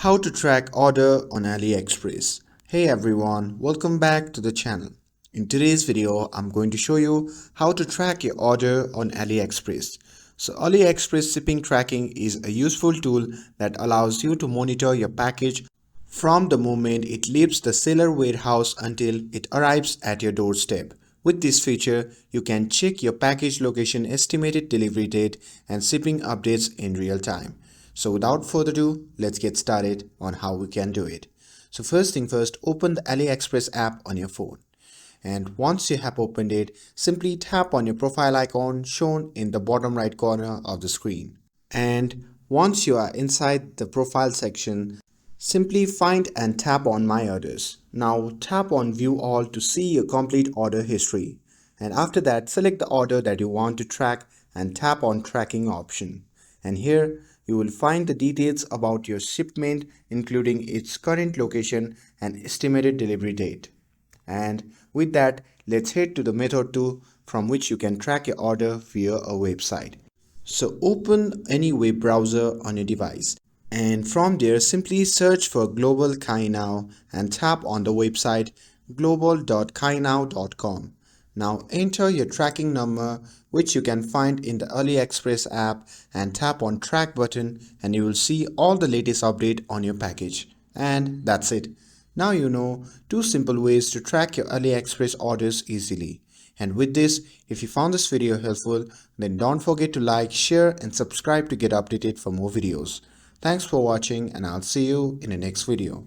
How to track order on AliExpress. Hey everyone, welcome back to the channel. In today's video, I'm going to show you how to track your order on AliExpress. So AliExpress shipping tracking is a useful tool that allows you to monitor your package from the moment it leaves the seller warehouse until it arrives at your doorstep. With this feature, you can check your package location, estimated delivery date, and shipping updates in real time. So without further ado, let's get started on how we can do it. So first thing first, open the AliExpress app on your phone. And once you have opened it, simply tap on your profile icon shown in the bottom right corner of the screen. And once you are inside the profile section, simply find and tap on My Orders. Now tap on View All to see your complete order history. And after that, select the order that you want to track and tap on Tracking option. And here you will find the details about your shipment, including its current location and estimated delivery date. And with that, let's head to the method 2 from which you can track your order via a website. So open any web browser on your device, and from there simply search for Global Kai Now and tap on the website global.kainow.com. Now enter your tracking number, which you can find in the AliExpress app, and tap on Track button, and you will see all the latest update on your package. And that's it. Now you know 2 simple ways to track your AliExpress orders easily. And with this, if you found this video helpful, then don't forget to like, share and subscribe to get updated for more videos. Thanks for watching, and I'll see you in the next video.